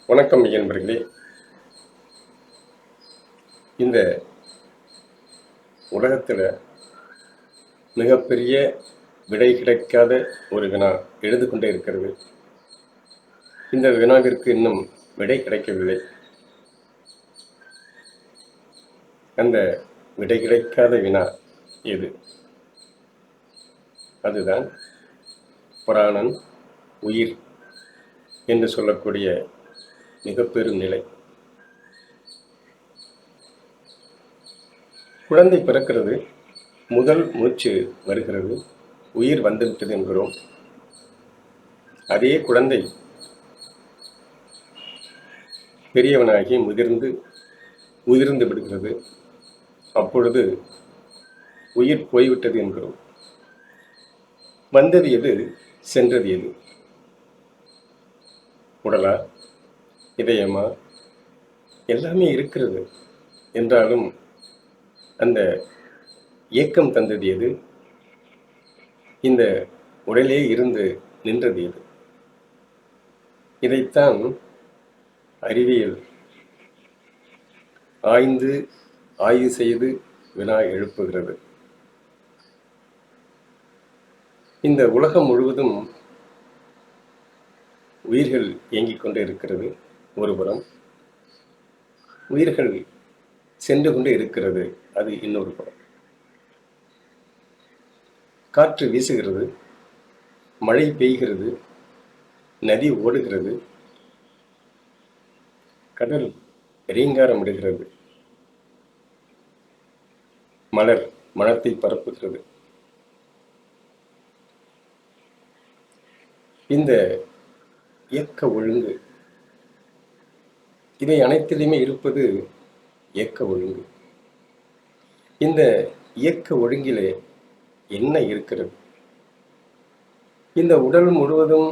வணக்கம் நண்பர்களே. இந்த உலகத்தில் மிகப்பெரிய விடை கிடைக்காத ஒரு வினா எழுது கொண்டே இருக்கிறது. இந்த வினாவிற்கு இன்னும் விடை கிடைக்கவில்லை. அந்த விடை கிடைக்காத வினா எது? அதுதான் பிராணன், உயிர் என்று சொல்லக்கூடிய மிகப்பெரும் நிலை. குழந்தை பிறக்கிறது, முதல் மூச்சு வருகிறது, உயிர் வந்துவிட்டது என்கிறோம். அதே குழந்தை பெரியவனாகி உதிர்ந்து விடுகிறது. அப்பொழுது உயிர் போய்விட்டது என்கிறோம். வந்தது எது, சென்றது எது? உடலா, இதயமா? எல்லாமே இருக்கிறது என்றாலும் அந்த இயக்கம் தந்தது எது? இந்த உடலே இருந்து நின்றது எது? இதைத்தான் அறிவியல் ஆய்வு செய்து வினா எழுப்புகிறது. இந்த உலகம் முழுவதும் உயிர்கள் இயங்கிக் கொண்டே இருக்கிறது. ஒருபுறம் உயிர்கள் சென்று கொண்டே இருக்கிறது, அது இன்னொரு புறம். காற்று வீசுகிறது, மழை பெய்கிறது, நதி ஓடுகிறது, கடல் ரீங்காரம் விடுகிறது, மலர் மனத்தை பரப்புகிறது. இந்த இயக்க ஒழுங்கு, இவை அனைத்திலுமே இருப்பது இயக்க ஒழுங்கு. இந்த இயக்க ஒழுங்கிலே என்ன இருக்கிறது? இந்த உடல் முழுவதும்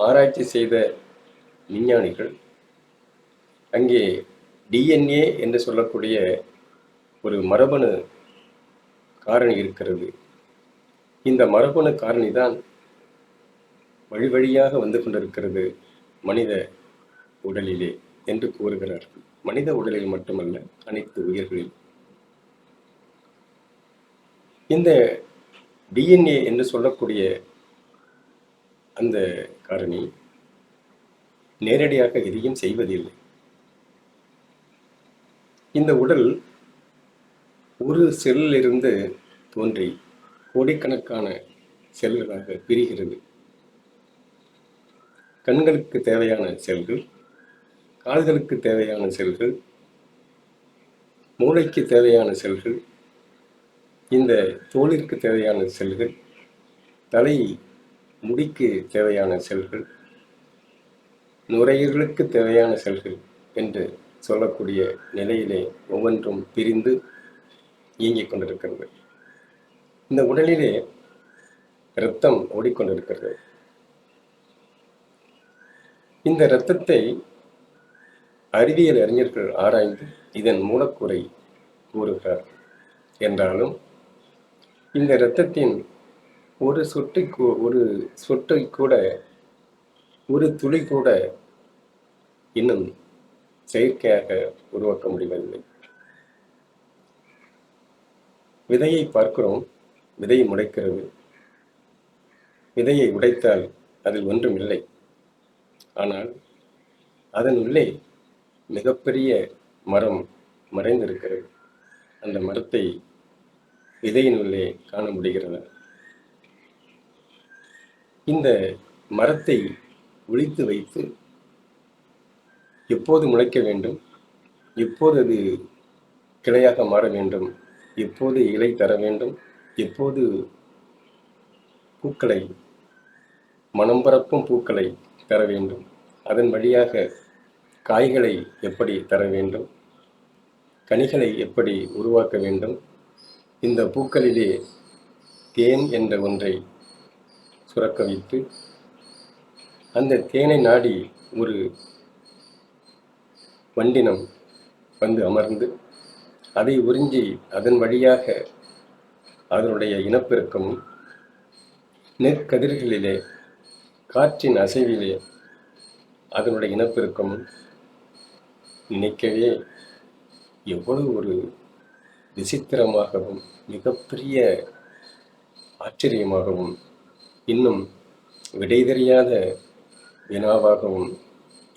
ஆராய்ச்சி செய்த விஞ்ஞானிகள் அங்கே டிஎன்ஏ என்று சொல்லக்கூடிய ஒரு மரபணு காரணி இருக்கிறது. இந்த மரபணு காரணி தான் வழி வழியாக வந்து கொண்டிருக்கிறது மனித உடலிலே என்று கூறுகிறார்கள். மனித உடலில் மட்டுமல்ல, அனைத்து உயிர்களில். இந்த டிஎன்ஏ என்று சொல்லக்கூடிய அந்த காரணி நேரடியாக எதையும் செய்வதில்லை. இந்த உடல் ஒரு செல்லிலிருந்து தோன்றி கோடிக்கணக்கான செல்களாக பிரிகிறது. கண்களுக்கு தேவையான செல்கள், கால்களுக்கு தேவையான செல்கள், மூளைக்கு தேவையான செல்கள், இந்த தோலிற்கு தேவையான செல்கள், தலை முடிக்கு தேவையான செல்கள், நுரையீரலுக்கு தேவையான செல்கள் என்று சொல்லக்கூடிய நிலையிலே ஒவ்வொன்றும் பிரிந்து இயங்கிக் கொண்டிருக்கிறது. இந்த உடலிலே இரத்தம் ஓடிக்கொண்டிருக்கிறது. இந்த இரத்தத்தை அறிவியல் அறிஞர்கள் ஆராய்ந்து இதன் மூலக்கூறை கூறுகிறார். என்றாலும் இந்த இரத்தத்தின் ஒரு சொட்டை கூட, ஒரு துளி கூட இன்னும் செயற்கையாக உருவாக்க முடியவில்லை. விதையை பார்க்கிறோம், விதை முளைக்கிறது. விதையை உடைத்தால் அதில் ஒன்றும் இல்லை. ஆனால் அதன் உள்ளே மிகப்பெரிய மரம் மறைந்திருக்கிறது. அந்த மரத்தை விதையின் உள்ளே காண முடிகிறது. இந்த மரத்தை ஒளித்து வைத்து எப்போது முளைக்க வேண்டும், எப்போது அது கிளையாக மாற வேண்டும், எப்போது இலை தர வேண்டும், எப்போது பூக்களை, மனம் பரப்பும் பூக்களை தர வேண்டும், அதன் வழியாக காய்களை எப்படி தர வேண்டும், கனிகளை எப்படி உருவாக்க வேண்டும், இந்த பூக்களிலே தேன் என்ற ஒன்றை சுரக்க வைத்து அந்த தேனை நாடி ஒரு வண்டினம் வந்து அமர்ந்து அதை உறிஞ்சி அதன் வழியாக அதனுடைய இனப்பெருக்கமும் நெற்கதிர்களிலே காற்றின் அசைவிலே அதனுடைய இனப்பெருக்கம் நினைக்கவே எவ்வளவு ஒரு விசித்திரமாகவும் மிகப்பெரிய ஆச்சரியமாகவும் இன்னும் விடை தெரியாத வினாவாகவும்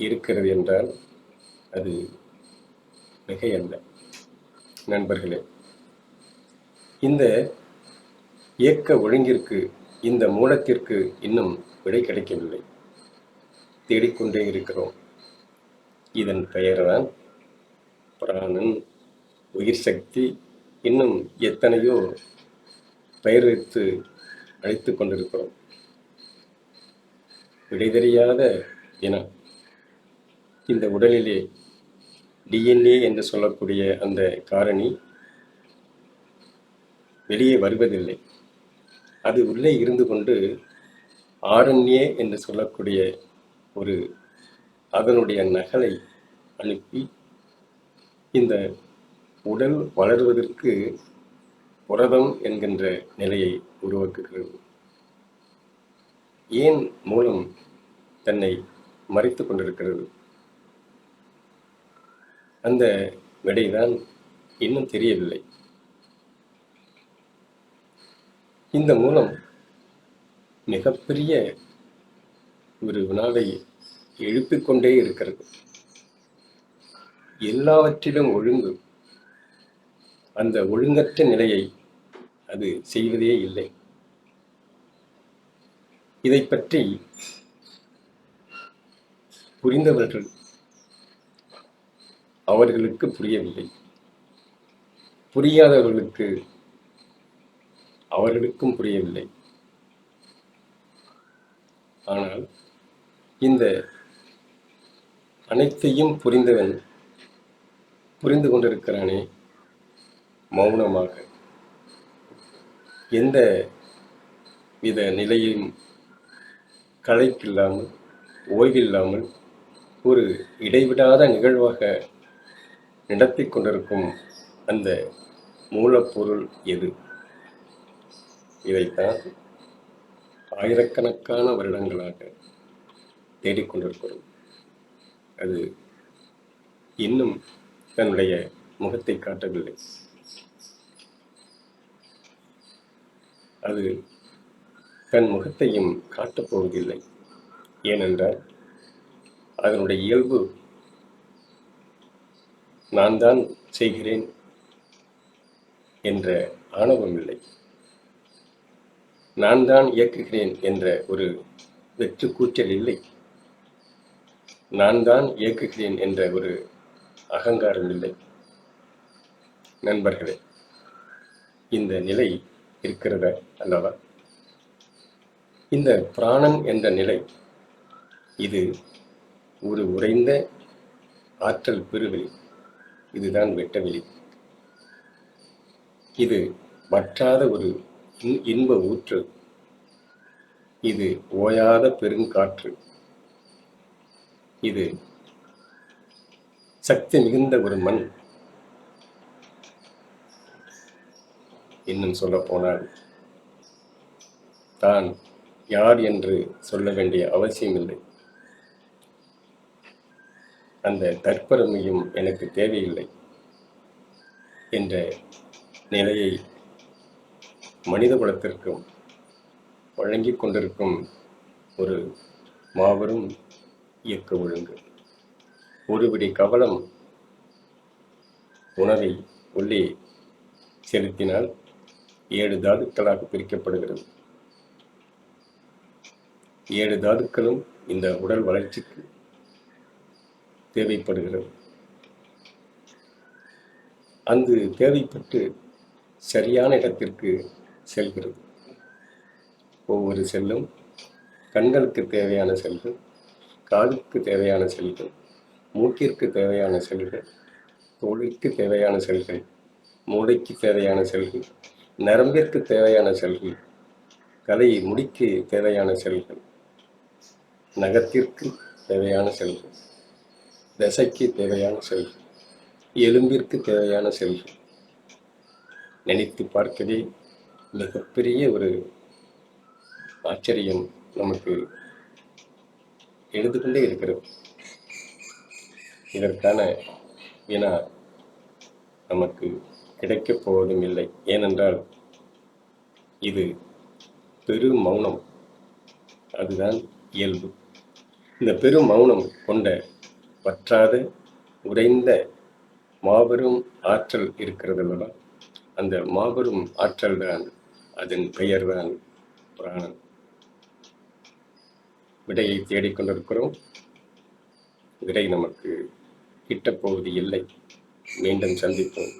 இருக்கிறது என்றால் அது மிகையல்ல. நண்பர்களே, இந்த இயக்க ஒழுங்கிற்கு, இந்த மூலத்திற்கு இன்னும் விடை கிடைக்கவில்லை. தேடிக்கொண்டே இருக்கிறோம். இதன் பெயர்தான் பிராணன், உயிர் சக்தி, இன்னும் எத்தனையோ பெயர் வைத்து அழைத்து கொண்டிருக்கிறோம். விடை தெரியாத இனம். இந்த உடலிலே டிஎன்ஏ என்று சொல்லக்கூடிய அந்த காரணி வெளியே வருவதில்லை. அது உள்ளே இருந்து கொண்டு ஆர்என்ஏ என்று சொல்லக்கூடிய ஒரு அதனுடைய நகலை அனுப்பி இந்த உடல் வளர்வதற்கு புரதம் என்கின்ற நிலையை உருவாக்குகிறது. ஏன் மூலம் தன்னை மறைத்து கொண்டிருக்கிறது? அந்த விடைதான் இன்னும் தெரியவில்லை. இந்த மூலம் மிகப்பெரிய ஒரு வினாவை எழுப்பிக் கொண்டே இருக்கிறது. எல்லாவற்றிலும் ஒழுங்கு. அந்த ஒழுங்கற்ற நிலையை அது செய்வதே இல்லை. இதை பற்றி புரிந்தவர்கள் அவர்களுக்கு புரியவில்லை. புரியாதவர்களுக்கு அவர்களுக்கும் புரியவில்லை. ஆனால் இந்த அனைத்தையும் புரிந்தவன் புரிந்து கொண்டிருக்கிறானே மௌனமாக, எந்த வித நிலையும் களைப்பில்லாமல், ஓய்வில்லாமல் ஒரு இடைவிடாத நிகழ்வாக நடத்தி கொண்டிருக்கும் அந்த மூலப்பொருள் எது? இதைத்தான் ஆயிரக்கணக்கான வருடங்களாக தேடிக்கொண்டிருக்கிறோம். அது இன்னும் தன்னுடைய முகத்தை காட்டவில்லை. அது தன் முகத்தையும் காட்டப்போவதில்லை. ஏனென்றால் அதனுடைய இயல்பு நான் தான் செய்கிறேன் என்ற ஆணவம் இல்லை. நான் தான் இயக்குகிறேன் என்ற ஒரு வெற்று கூச்சல் இல்லை. நான் தான் இயக்குகிறேன் என்ற ஒரு அகங்காரம் இல்லை. நண்பர்களே, இந்த நிலை இருக்கிறதா அல்லவா? இந்த பிராணன் என்ற நிலை, இது ஒரு உறைந்த ஆற்றல் பெருவெளி. இதுதான் வெட்டவெளி. இது வற்றாத ஒரு இன்ப ஊற்று. இது ஓயாத பெருங்காற்று. இது சக்தி மிகுந்த ஒரு மண். இன்னும் சொல்ல போனால் தான் யார் என்று சொல்ல வேண்டிய அவசியமில்லை. அந்த தற்பெருமையும் எனக்கு தேவையில்லை என்ற நிலையை மனித குலத்திற்கும் வழங்கிக் கொண்டிருக்கும் ஒரு மாபெரும் இயக்க ஒழுங்கு. ஒருபிடி கவலம் உணவை உள்ளே செலுத்தினால் 7 தாதுக்களாக பிரிக்கப்படுகிறது. 7 தாதுக்களும் இந்த உடல் வளர்ச்சிக்கு தேவைப்படுகிறது. அங்கு தேவைப்பட்டு சரியான இடத்திற்கு செல்கிறது. ஒவ்வொரு செல்லும் கண்களுக்கு தேவையான செல்கள், காதுக்கு தேவையான செல்கள், மூக்கிற்கு தேவையான செல்கள், தோலுக்கு தேவையான செல்கள், மூளைக்கு தேவையான செல்கள், நரம்பிற்கு தேவையான செல்கள், கலை முடிக்கு தேவையான செல்கள், நகத்திற்கு தேவையான செல்கள், தசைக்கு தேவையான செல்கள், எலும்பிற்கு தேவையான செல்கள். நினைத்து பார்க்கவே மிகப்பெரிய ஒரு ஆச்சரியம் நமக்கு எழுந்து கொண்டே இருக்கிறது. இதற்கான வினா நமக்கு கிடைக்கப் போவதும் இல்லை. ஏனென்றால் இது பெரு மௌனம், அதுதான் இயல்பு. இந்த பெரு மௌனம் கொண்ட வற்றாத உறைந்த மாபெரும் ஆற்றல் இருக்கிறதல்லவா, அந்த மாபெரும் ஆற்றல் தான், அதன் பெயர்தான் பிராணன். விடையை தேடிக்கொண்டிருக்கிறோம். விடை நமக்கு கிட்டப்போவது இல்லை. மீண்டும் சந்திப்போம்.